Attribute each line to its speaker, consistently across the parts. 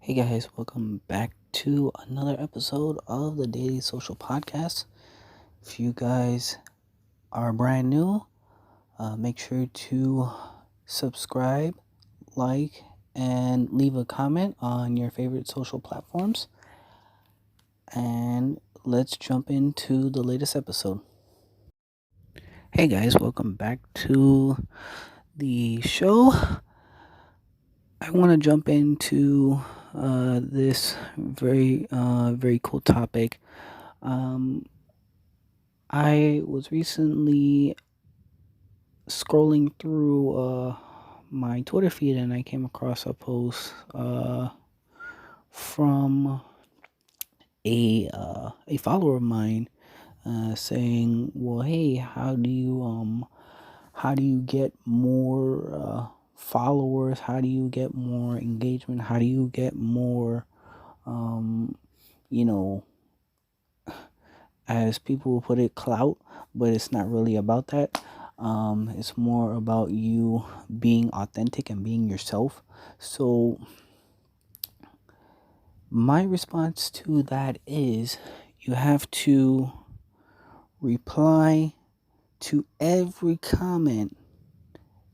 Speaker 1: Hey guys, welcome back to another episode of the Daily Social Podcast. If you guys are brand new, make sure to subscribe, like, and leave a comment on your favorite social platforms. And let's jump into the latest episode. Hey guys, welcome back to the show. I want to jump into this very cool topic. I was recently scrolling through my Twitter feed and I came across a post from a follower of mine saying, "Well, hey, how do you get more followers? How do you get more engagement? How do you get more um, you know, as people will put it, clout, but it's not really about that. It's more about you being authentic and being yourself." So, my response to that is you have to reply to every comment,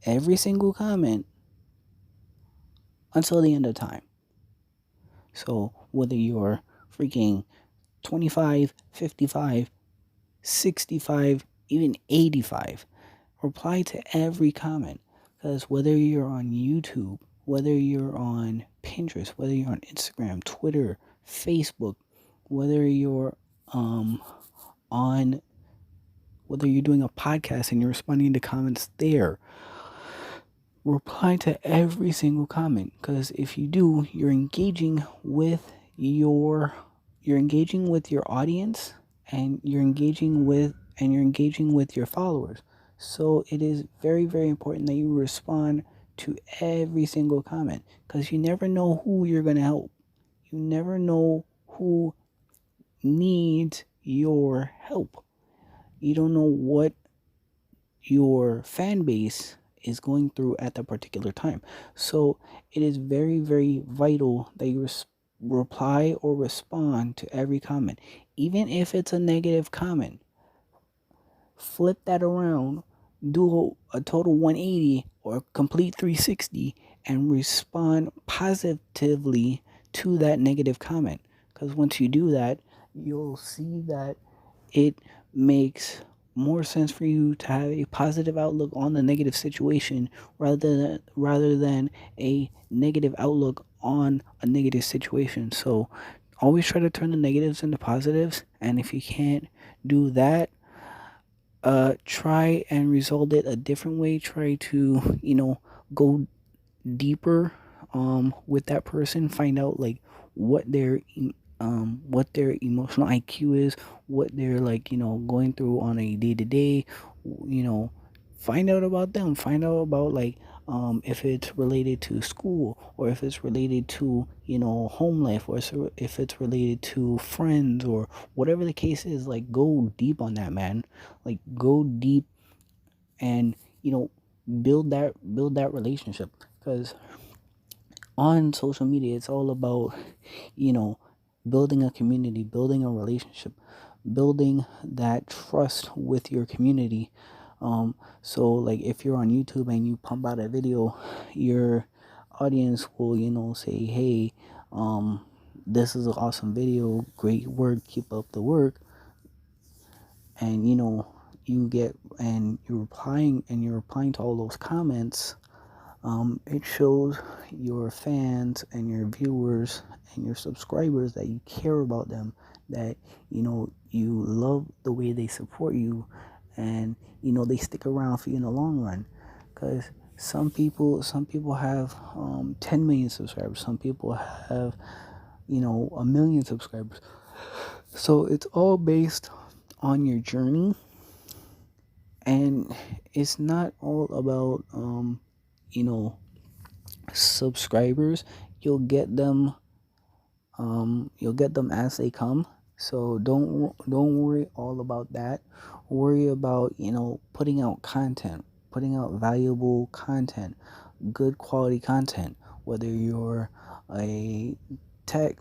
Speaker 1: every single comment, until the end of time. So, whether you're freaking 25, 55, 65, even 85, reply to every comment, because whether you're on YouTube, whether you're on Pinterest, whether you're on Instagram, Twitter, Facebook, whether you're on whether you're doing a podcast and you're responding to comments there, reply to every single comment, because if you do, you're engaging with your audience, and you're engaging with your followers. So it is very, very important that you respond to every single comment, because you never know who you're going to help. You never know who needs your help. You don't know what your fan base is going through at that particular time. So it is very, very vital that you reply or respond to every comment. Even if it's a negative comment, flip that around, do a total 180 or a complete 360, and respond positively to that negative comment. Because once you do that, you'll see that it makes more sense for you to have a positive outlook on the negative situation rather than a negative outlook on a negative situation. So always try to turn the negatives into positives, and if you can't do that, try and resolve it a different way. Try to, go deeper with that person, find out like what what their emotional IQ is, what they're like, going through on a day to day, you know, find out about them, find out about like if it's related to school, or if it's related to, home life, or if it's related to friends, or whatever the case is. Like, go deep on that, man. Like, go deep, and build that relationship, because on social media it's all about, you know building a community, building a relationship, building that trust with your community. So like, if you're on YouTube and you pump out a video, your audience will, say, "Hey, this is an awesome video, great work, keep up the work." And you're replying to all those comments. It shows your fans and your viewers and your subscribers that you care about them, that you love the way they support you, and they stick around for you in the long run. Because some people have 10 million subscribers, some people have, a million subscribers. So it's all based on your journey, and it's not all about you know subscribers. You'll get them as they come. So don't worry all about that. Worry about, putting out content, putting out valuable content, good quality content, whether you're a tech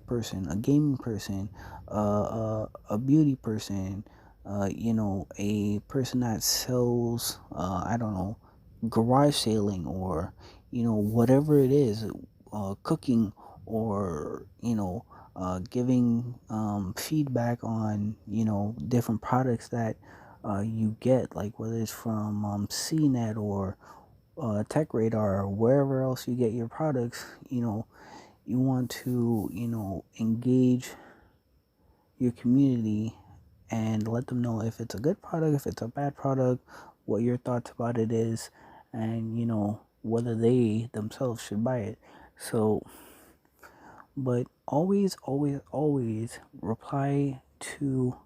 Speaker 1: person, a gaming person, a beauty person, a person that sells, I don't know, garage sailing, or whatever it is, cooking, or giving feedback on different products that you get, like whether it's from CNET or Tech Radar or wherever else you get your products. You want to engage your community and let them know if it's a good product, if it's a bad product, what your thoughts about it is, and whether they themselves should buy it. So, but always, always, always reply to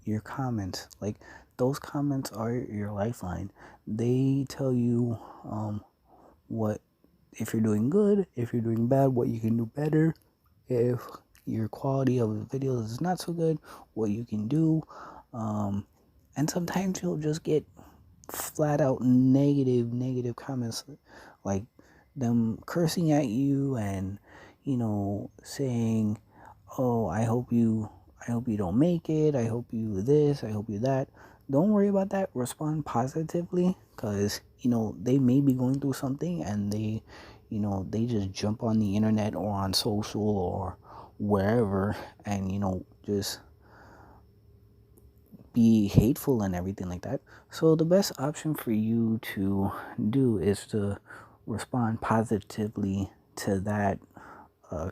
Speaker 1: your comments. Like, those comments are your lifeline. They tell you what, if you're doing good, if you're doing bad, what you can do better, if your quality of the videos is not so good, what you can do. And sometimes you'll just get flat out negative comments, like them cursing at you and saying, oh, I hope you don't make it, I hope you this, I hope you that. Don't worry about that. Respond positively, because they may be going through something, and they just jump on the internet or on social or wherever, and just be hateful and everything like that. So the best option for you to do is to respond positively to that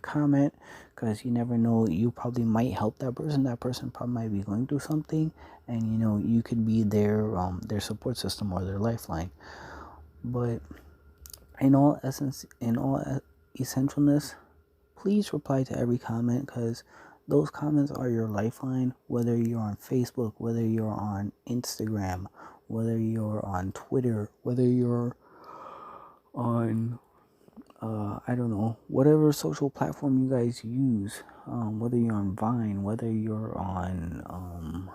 Speaker 1: comment, because you never know, you probably might help that person probably might be going through something, and you could be their support system or their lifeline. But in all essence, in all essentialness, please reply to every comment, because those comments are your lifeline. Whether you're on Facebook, whether you're on Instagram, whether you're on Twitter, whether you're on I don't know, whatever social platform you guys use, whether you're on Vine, whether you're on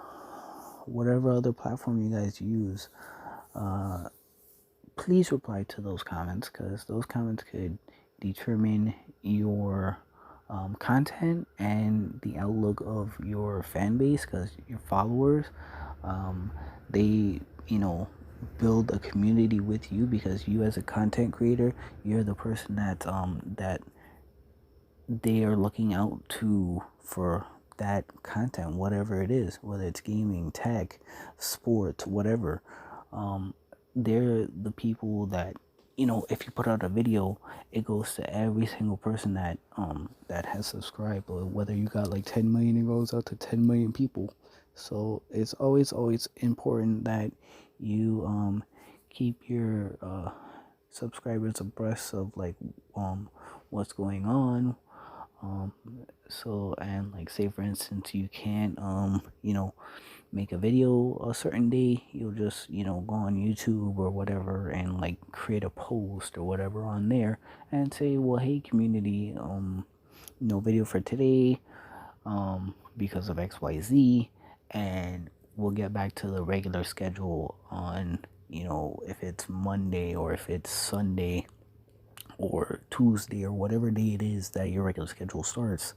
Speaker 1: whatever other platform you guys use, please reply to those comments, because those comments could determine your content and the outlook of your fan base, because your followers, they build a community with you, because you, as a content creator, you're the person that they are looking out to for that content, whatever it is, whether it's gaming, tech, sports, whatever. They're the people that, if you put out a video, it goes to every single person that has subscribed, or whether you got like 10 million, it goes out to 10 million people. So it's always important that you keep your subscribers abreast of, like, what's going on. um so, and, like, say for instance, you can't make a video a certain day, you'll just go on YouTube or whatever, and like create a post or whatever on there, and say, well, hey community, video for today, because of XYZ, and we'll get back to the regular schedule on, if it's Monday, or if it's Sunday, or Tuesday, or whatever day it is that your regular schedule starts.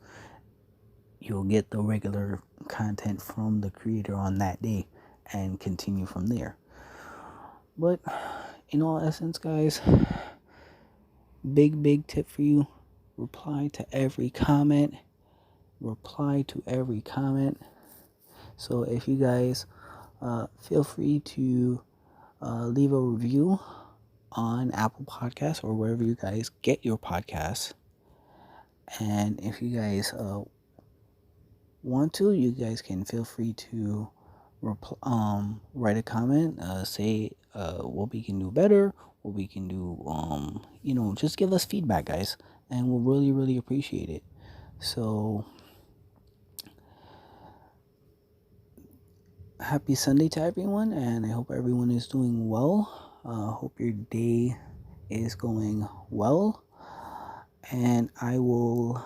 Speaker 1: You'll get the regular content from the creator on that day and continue from there. But in all essence, guys, big tip for you: reply to every comment. Reply to every comment. So if you guys feel free to leave a review on Apple Podcasts or wherever you guys get your podcasts. And if you guys want to, you guys can feel free to write a comment, say what we can do better, what we can do, just give us feedback, guys, and we'll really appreciate it. So happy Sunday to everyone, and I hope everyone is doing well. Hope your day is going well, and I will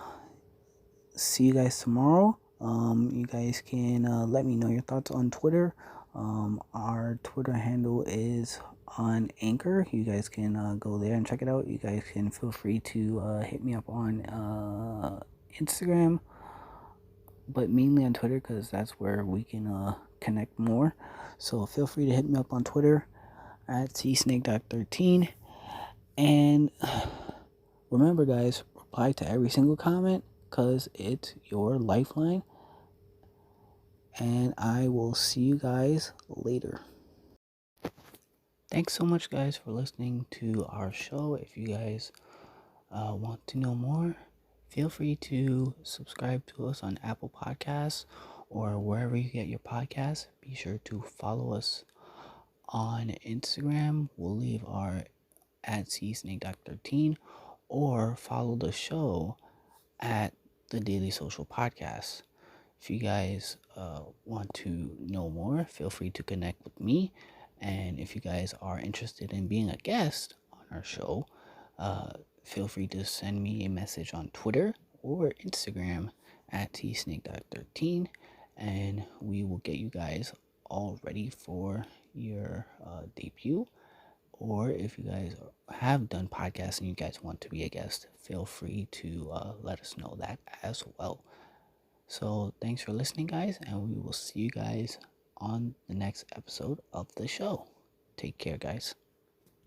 Speaker 1: see you guys tomorrow. You guys can let me know your thoughts on Twitter. Our Twitter handle is on Anchor. You guys can go there and check it out. You guys can feel free to hit me up on Instagram, but mainly on Twitter because that's where we can connect more. So feel free to hit me up on Twitter at csnakedoc13. And remember, guys, reply to every single comment because it's your lifeline. And I will see you guys later. Thanks so much, guys, for listening to our show. If you guys want to know more, feel free to subscribe to us on Apple Podcasts or wherever you get your podcasts. Be sure to follow us on Instagram. We'll leave our at csnakedoc13 or follow the show at the Daily Social Podcast. If you guys want to know more, feel free to connect with me. And if you guys are interested in being a guest on our show, feel free to send me a message on Twitter or Instagram at tsnakedoc13, and we will get you guys all ready for your debut. Or if you guys have done podcasts and you guys want to be a guest, feel free to let us know that as well. So thanks for listening, guys, and we will see you guys on the next episode of the show. Take care, guys.